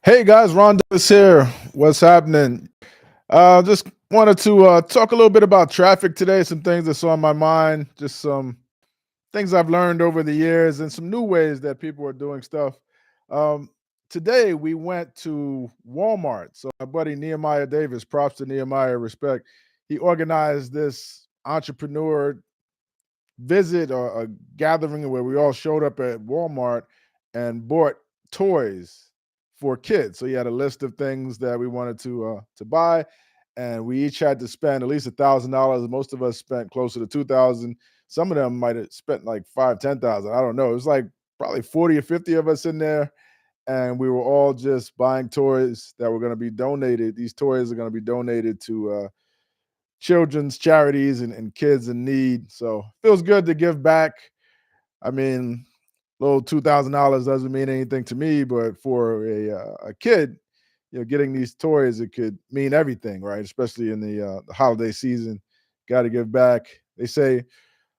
Hey guys, Ron Davis here. What's happening? Just wanted to talk a little bit about traffic today. Some things that's on my mind. Just some things I've learned over the years, and some new ways that people are doing stuff. Um, Today we went to Walmart. So my buddy Nehemiah Davis, props to Nehemiah, respect. He organized this entrepreneur visit or a gathering where we all showed up at Walmart and bought toys for kids. So he had a list of things that we wanted to buy, and we each had to spend at least $1,000. Most of us spent closer to 2,000. Some of them might have spent like five, 10,000. I don't know. It was like probably 40 or 50 of us in there, and we were all just buying toys that were going to be donated. These toys are going to be donated to children's charities and kids in need. So feels good to give back. I mean, little $2,000 doesn't mean anything to me, but for a kid, getting these toys, it could mean everything, right? Especially in the holiday season. Got to give back. They say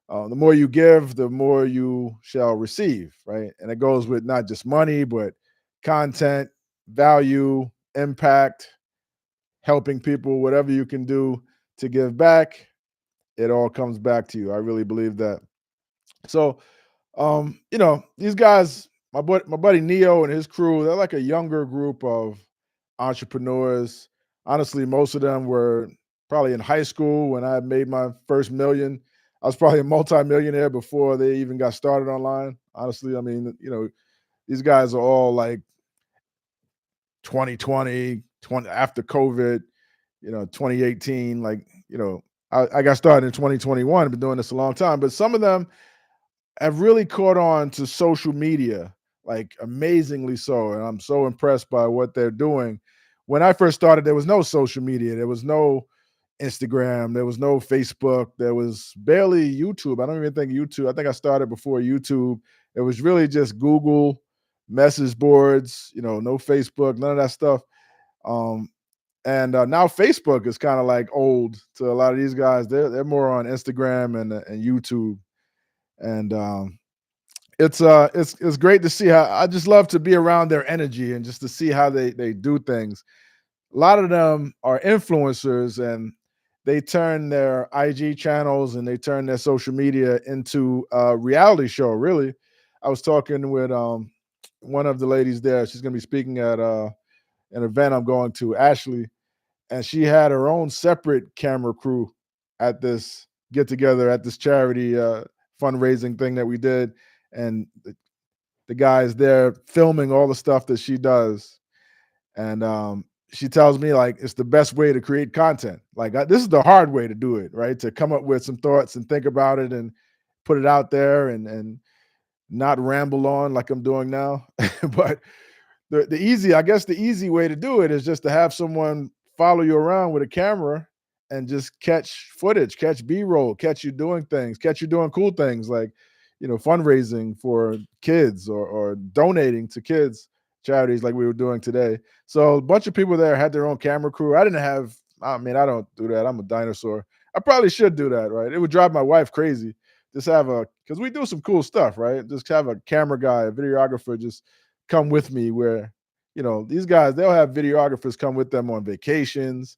the more you give, the more you shall receive, right? And it goes with not just money, but content, value, impact, helping people, whatever you can do to give back, it all comes back to you. I really believe that. So, these guys, my buddy Neo and his crew, they're like a younger group of entrepreneurs. Honestly, most of them were probably in high school when I made my first million. I was probably a multimillionaire before they even got started online. Honestly, I mean, these guys are all like 2020, after COVID, 2018, like, I got started in 2021, been doing this a long time, but some of them have really caught on to social media, like amazingly so. And I'm so impressed by what they're doing. When I first started, there was no social media, there was no Instagram, there was no Facebook, there was barely YouTube. I don't even think YouTube, I think I started before YouTube. It was really just Google, message boards, no Facebook, none of that stuff. Um, and now Facebook is kind of like old to a lot of these guys. They're more on Instagram and YouTube. And it's great to see how I just love to be around their energy and just to see how they do things. A lot of them are influencers, and they turn their IG channels and they turn their social media into a reality show. Really, I was talking with one of the ladies there. She's going to be speaking at an event I'm going to, Ashley, and she had her own separate camera crew at this get together at this charity fundraising thing that we did, and the guys there filming all the stuff that she does. And she tells me like it's the best way to create content. Like this is the hard way to do it, right? To come up with some thoughts and think about it and put it out there and not ramble on like I'm doing now. But the easy, I guess the easy way to do it is just to have someone follow you around with a camera and just catch footage, catch B-roll, catch you doing things, catch you doing cool things like, fundraising for kids or donating to kids charities like we were doing today. So a bunch of people there had their own camera crew. I didn't have, I mean, I don't do that. I'm a dinosaur. I probably should do that, right? It would drive my wife crazy. Just have because we do some cool stuff, right? Just have a camera guy, a videographer, just come with me where these guys, they'll have videographers come with them on vacations,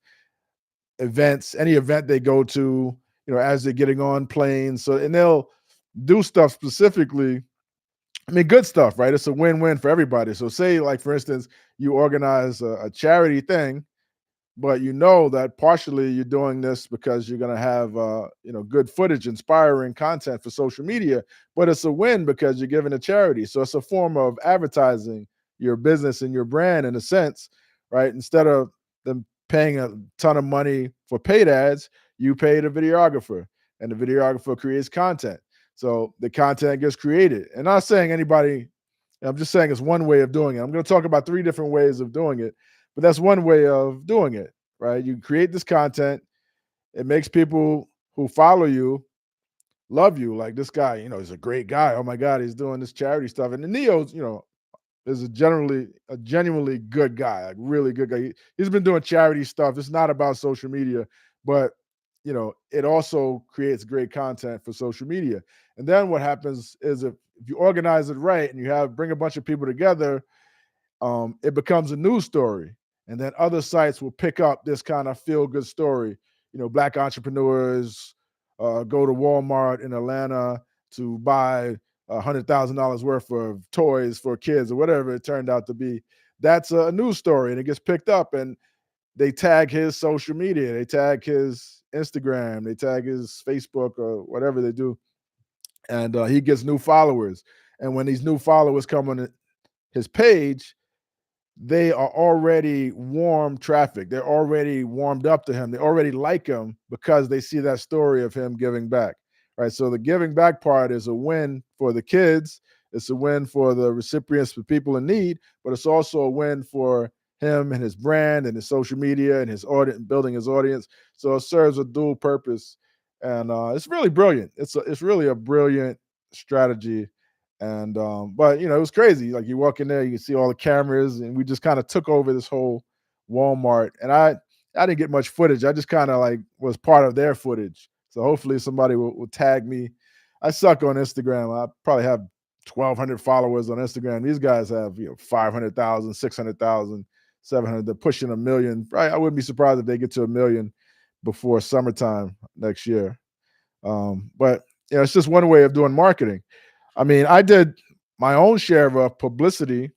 events, any event they go to, as they're getting on planes. So and they'll do stuff specifically. I mean, good stuff, right? It's a win-win for everybody. So say, like, for instance, you organize a charity thing, but you know that partially you're doing this because you're going to have good footage, inspiring content for social media, but it's a win because you're giving a charity. So it's a form of advertising your business and your brand in a sense, right? Instead of them paying a ton of money for paid ads, you pay the videographer, and the videographer creates content. So the content gets created. And not saying anybody, I'm just saying it's one way of doing it. I'm going to talk about three different ways of doing it, but that's one way of doing it, right? You create this content, it makes people who follow you love you. Like this guy, he's a great guy. Oh my God, he's doing this charity stuff. And the Neo's, is a genuinely good guy, like really good guy. He's been doing charity stuff. It's not about social media, but it also creates great content for social media. And then what happens is if you organize it right and you have bring a bunch of people together, it becomes a news story. And then other sites will pick up this kind of feel good story. Black entrepreneurs go to Walmart in Atlanta to buy $100,000 worth of toys for kids or whatever it turned out to be. That's a news story, and it gets picked up, and they tag his social media, they tag his Instagram, they tag his Facebook or whatever they do, and he gets new followers. And when these new followers come on his page, they are already warm traffic. They're already warmed up to him. They already like him because they see that story of him giving back. Right. So the giving back part is a win for the kids. It's a win for the recipients, for people in need, but it's also a win for him and his brand and his social media and his audience, building his audience. So it serves a dual purpose, and it's really brilliant. It's really a brilliant strategy. And but it was crazy. Like, you walk in there, you can see all the cameras, and we just kind of took over this whole Walmart. And I didn't get much footage. I just kind of like was part of their footage. So hopefully somebody will tag me. I suck on Instagram. I probably have 1,200 followers on Instagram. These guys have 500,000, 600,000, 700. They're pushing a million. Right? I wouldn't be surprised if they get to a million before summertime next year. But it's just one way of doing marketing. I mean, I did my own share of publicity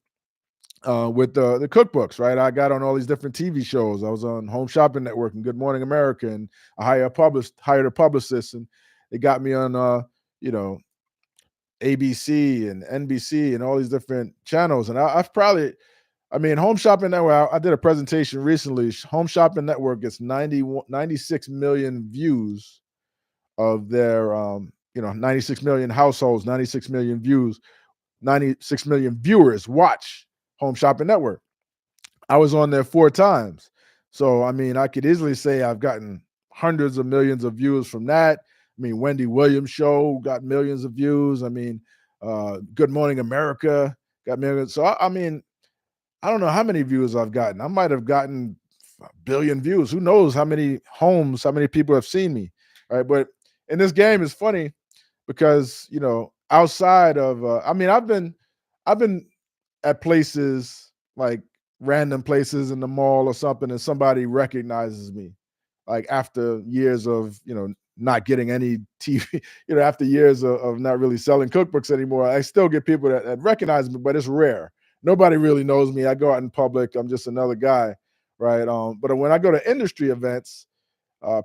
with the cookbooks, right? I got on all these different TV shows. I was on Home Shopping Network and Good Morning America, and I hired a publicist, and they got me on, ABC and NBC and all these different channels. And Home Shopping Network, I did a presentation recently. Home Shopping Network gets 96 million views of their 96 million households, 96 million views, 96 million viewers watch Home Shopping Network. I was on there 4 times. So, I could easily say I've gotten hundreds of millions of views from that. Wendy Williams show got millions of views. Good Morning America got millions. So, I don't know how many views I've gotten. I might have gotten a billion views. Who knows how many people have seen me, right? But in this game, it's funny because outside of I've been at places, like random places in the mall or something, and somebody recognizes me, like after years of not getting any TV, after years of not really selling cookbooks anymore. I still get people that recognize me, but it's rare. Nobody really knows me. I go out in public, I'm just another guy, right? But when I go to industry events,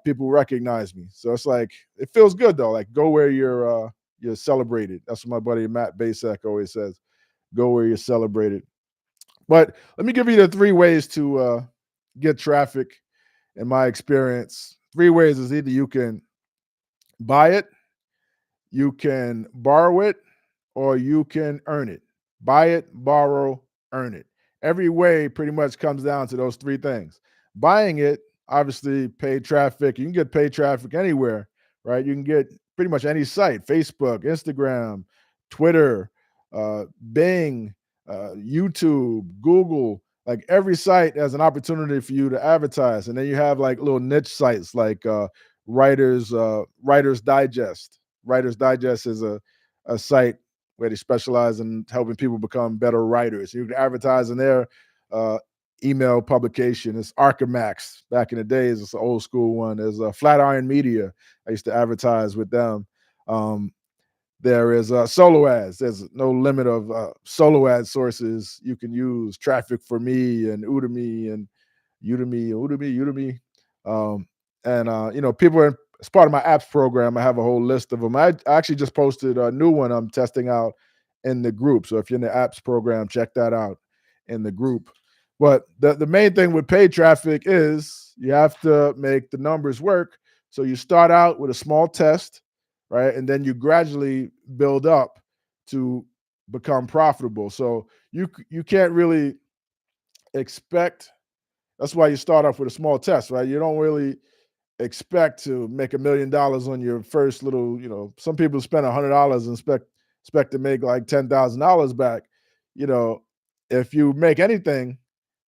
people recognize me. So it's like, it feels good though. Like, go where you're celebrated. That's what my buddy Matt Basek always says. Go where you're celebrated. But let me give you the 3 ways to get traffic. In my experience, 3 ways is either you can buy it, you can borrow it, or you can earn it. Buy it, borrow, earn it. Every way pretty much comes down to those 3 things. Buying it, obviously, paid traffic. You can get paid traffic anywhere, right? You can get pretty much any site: Facebook, Instagram, Twitter, Bing, YouTube, Google. Like, every site has an opportunity for you to advertise. And then you have like little niche sites like Writers Digest. Writers Digest is a site where they specialize in helping people become better writers. You can advertise in their email publication. It's Archamax. Back in the days, it's an old school one. There's Flatiron Media. I used to advertise with them. There is solo ads. There's no limit of solo ad sources you can use. Traffic for Me and Udemy and Udemy. People are, as part of my apps program, I have a whole list of them. I actually just posted a new one I'm testing out in the group. So if you're in the apps program, check that out in the group. But the main thing with paid traffic is you have to make the numbers work. So you start out with a small test, right? And then you gradually build up to become profitable. So you can't really expect. That's why you start off with a small test, right? You don't really expect to make $1 million on your first little. Some people spend $100 and expect to make like $10,000 back. If you make anything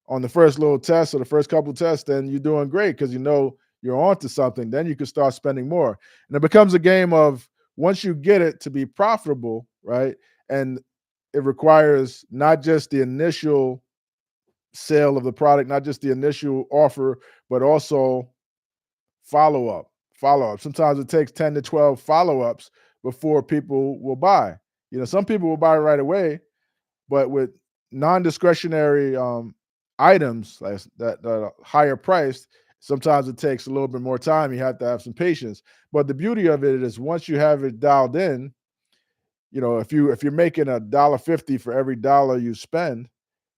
on the first little test or the first couple tests, then you're doing great because you're onto something. Then you can start spending more, and it becomes a game of, once you get it to be profitable, right? And it requires not just the initial sale of the product, not just the initial offer, but also follow up. Follow up. Sometimes it takes 10 to 12 follow ups before people will buy. Some people will buy right away, but with non-discretionary items that are higher priced, sometimes it takes a little bit more time. You have to have some patience. But the beauty of it is once you have it dialed in, if you're making $1.50 for every dollar you spend,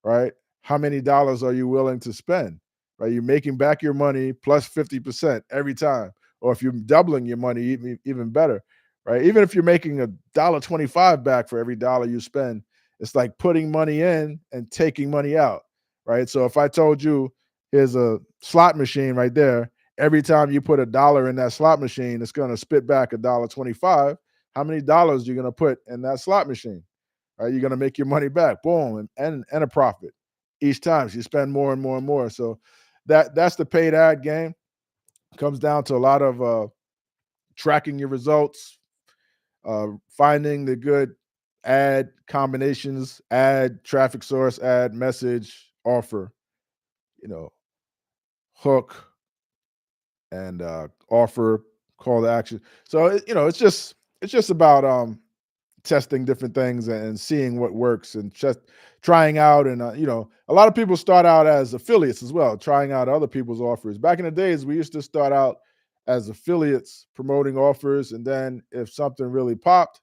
right? How many dollars are you willing to spend? Right? You're making back your money plus 50% every time. Or if you're doubling your money, even better. Right? Even if you're making $1.25 back for every dollar you spend, it's like putting money in and taking money out. Right. So if I told you here's a slot machine right there, every time you put a dollar in that slot machine, it's going to spit back $1.25. How many dollars you're going to put in that slot machine? Right, you're going to make your money back, boom, and a profit each time. So you spend more and more and more. So that's the paid ad game. It comes down to a lot of tracking your results, finding the good ad combinations, ad traffic source, ad message, offer, you know, hook, and offer, call to action. So it's just about testing different things and seeing what works and just trying out. And a lot of people start out as affiliates as well, trying out other people's offers. Back in the days, we used to start out as affiliates promoting offers, and then if something really popped,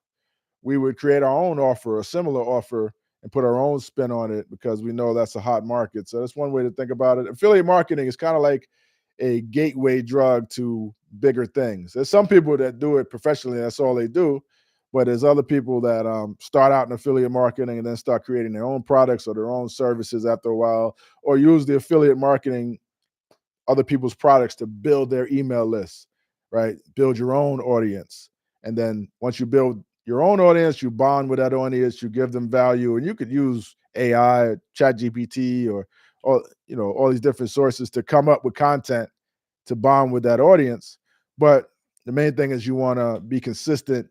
we would create our own offer, a similar offer, and put our own spin on it because we know that's a hot market. So that's one way to think about it. Affiliate marketing is kind of like a gateway drug to bigger things. There's some people that do it professionally, that's all they do. But there's other people that start out in affiliate marketing and then start creating their own products or their own services after a while, or use the affiliate marketing, other people's products, to build their email list, right? Build your own audience. And then once you build your own audience, you bond with that audience, you give them value, and you could use AI, chat GPT, or all these different sources to come up with content to bond with that audience. But the main thing is you want to be consistent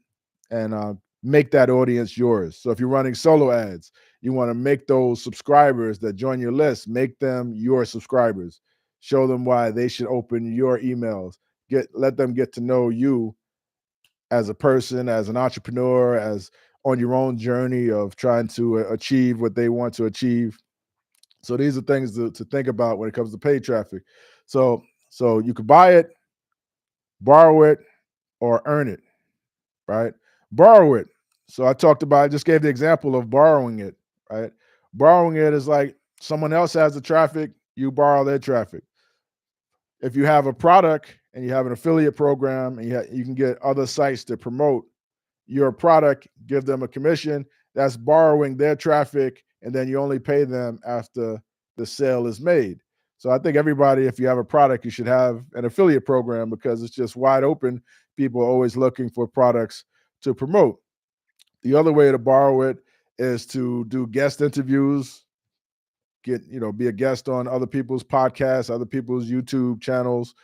and make that audience yours. So if you're running solo ads, you want to make those subscribers that join your list, make them your subscribers. Show them why they should open your emails. Let them get to know you as a person, as an entrepreneur, as on your own journey of trying to achieve what they want to achieve. So these are things to think about when it comes to paid traffic. So you could buy it, borrow it, or earn it, right? Borrow it. So I just gave the example of borrowing it, right? Borrowing it is like someone else has the traffic, you borrow their traffic. If you have a product and you have an affiliate program and you can get other sites to promote your product, give them a commission, that's borrowing their traffic, and then you only pay them after the sale is made. So I think everybody, if you have a product, you should have an affiliate program because it's just wide open. People are always looking for products to promote. The other way to borrow it is to do guest interviews, be a guest on other people's podcasts, other people's YouTube channels.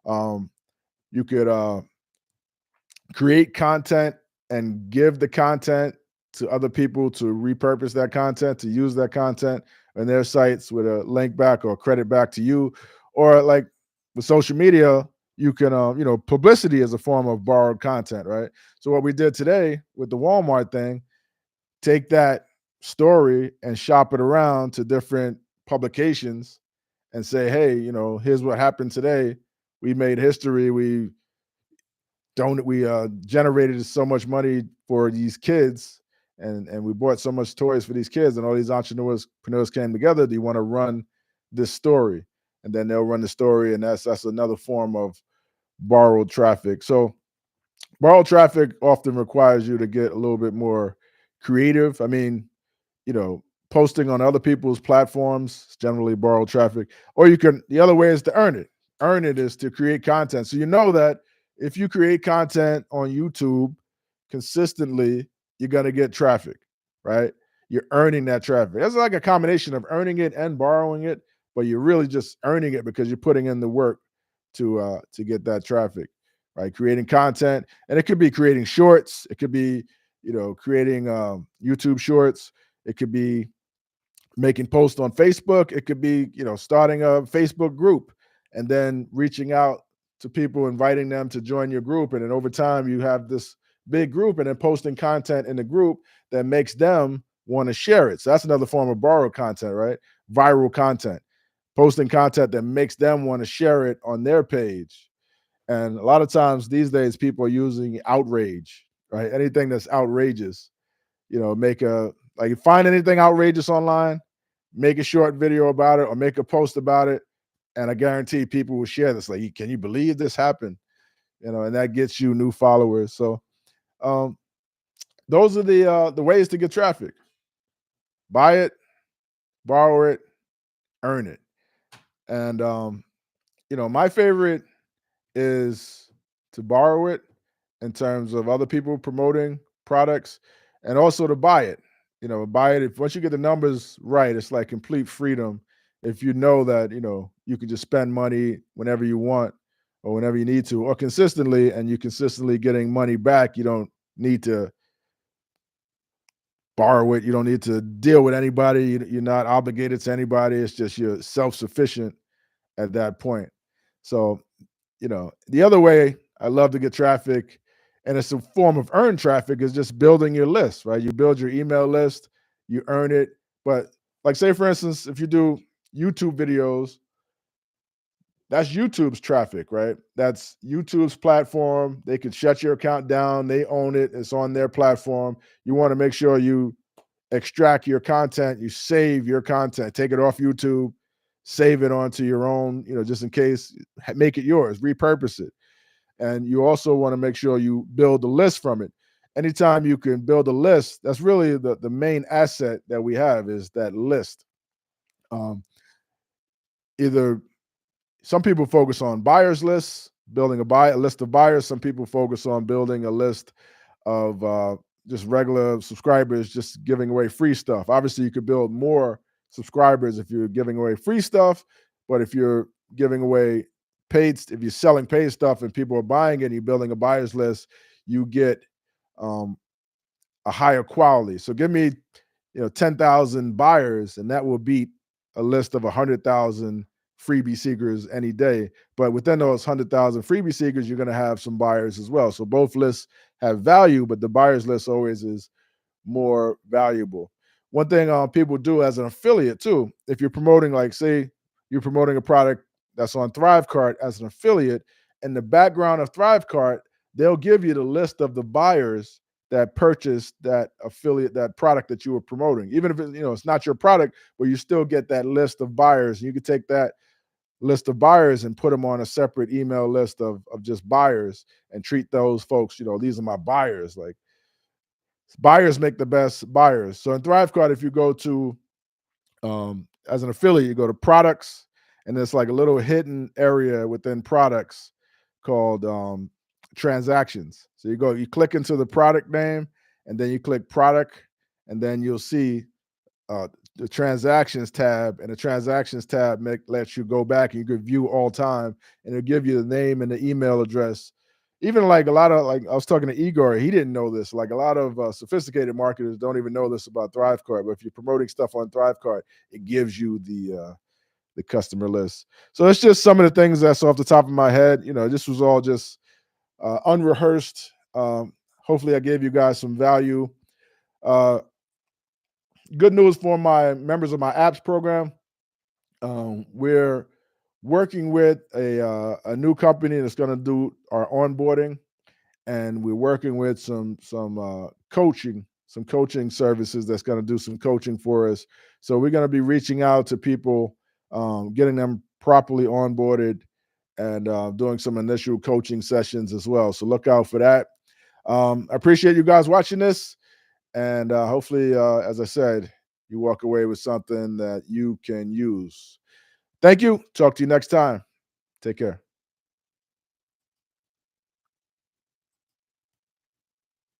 Um, you could create content and give the content to other people to repurpose that content, to use that content on their sites with a link back or credit back to you. Or like with social media, you can, publicity is a form of borrowed content, right? So what we did today with the Walmart thing, take that story and shop it around to different publications and say, hey, here's what happened today. We made history. We generated so much money for these kids, and we bought so much toys for these kids, and all these entrepreneurs came together. Do you want to run this story? And then they'll run the story, and that's another form of borrowed traffic. So borrowed traffic often requires you to get a little bit more creative. I mean, you know, posting on other people's platforms is generally borrowed traffic. Or the other way is to earn it. Earn it is to create content. So you know that if you create content on YouTube consistently, you're going to get traffic, right? You're earning that traffic. That's like a combination of earning it and borrowing it, but you're really just earning it because you're putting in the work to get that traffic, right? Creating content, and it could be creating shorts. It could be, creating YouTube shorts. It could be making posts on Facebook. It could be, starting a Facebook group and then reaching out to people, inviting them to join your group. And then over time, you have this big group and then posting content in the group that makes them want to share it. So that's another form of borrowed content, right? Viral content, posting content that makes them want to share it on their page. And a lot of times these days, people are using outrage, right? Anything that's outrageous, make a, like, find anything outrageous online, make a short video about it or make a post about it. And I guarantee people will share this. Like, can you believe this happened? And that gets you new followers. So um, those are the ways to get traffic. Buy it, borrow it, earn it. And my favorite is to borrow it in terms of other people promoting products, and also to buy it. Buy it if once you get the numbers right, it's like complete freedom. If you know that, you can just spend money whenever you want or whenever you need to, or consistently, and you consistently getting money back. You don't need to borrow it. You don't need to deal with anybody. You're not obligated to anybody. It's just you're self-sufficient at that point. So, the other way I love to get traffic, and it's a form of earned traffic, is just building your list, right? You build your email list, you earn it. But like, say for instance, if you do YouTube videos, that's YouTube's traffic, right? That's YouTube's platform. They could shut your account down. They own it. It's on their platform. You want to make sure you extract your content, you save your content, take it off YouTube, save it onto your own, just in case, make it yours, repurpose it. And you also want to make sure you build a list from it. Anytime you can build a list, that's really the main asset that we have, is that list. Um, Either some people focus on buyers lists, building a list of buyers. Some people focus on building a list of just regular subscribers, just giving away free stuff. Obviously, you could build more subscribers if you're giving away free stuff, but if you're giving away if you're selling paid stuff and people are buying it, and you're building a buyers list, you get um, a higher quality. So give me, 10,000 buyers, and that will beat a list of 100,000 freebie seekers any day. But within those 100,000 freebie seekers, you're going to have some buyers as well. So both lists have value, but the buyers list always is more valuable. One thing people do as an affiliate too, if you're promoting, like, say you're promoting a product that's on Thrivecart as an affiliate, in the background of Thrivecart, they'll give you the list of the buyers that purchased that affiliate, that product that you were promoting. Even if it's not your product, but you still get that list of buyers. And you can take that list of buyers and put them on a separate email list of just buyers, and treat those folks, these are my buyers. Like, buyers make the best buyers. So in Thrivecart, if you go to as an affiliate, you go to products, and there's like a little hidden area within products called transactions. So you click into the product name, and then you click product, and then you'll see the transactions tab, and the transactions tab lets you go back and you can view all time, and it'll give you the name and the email address. Even like a lot of, like, I was talking to Igor, he didn't know this. Like, a lot of sophisticated marketers don't even know this about Thrivecart. But if you're promoting stuff on Thrivecart, it gives you the customer list. So it's just some of the things that's off the top of my head. This was all just unrehearsed. Hopefully, I gave you guys some value. Uh, Good news for my members of my apps program. We're working with a new company that's going to do our onboarding, and we're working with some coaching services that's going to do some coaching for us. So we're going to be reaching out to people, getting them properly onboarded, and doing some initial coaching sessions as well. So look out for that. I appreciate you guys watching this, and hopefully, as I said, you walk away with something that you can use. Thank you. Talk to you next time. Take care.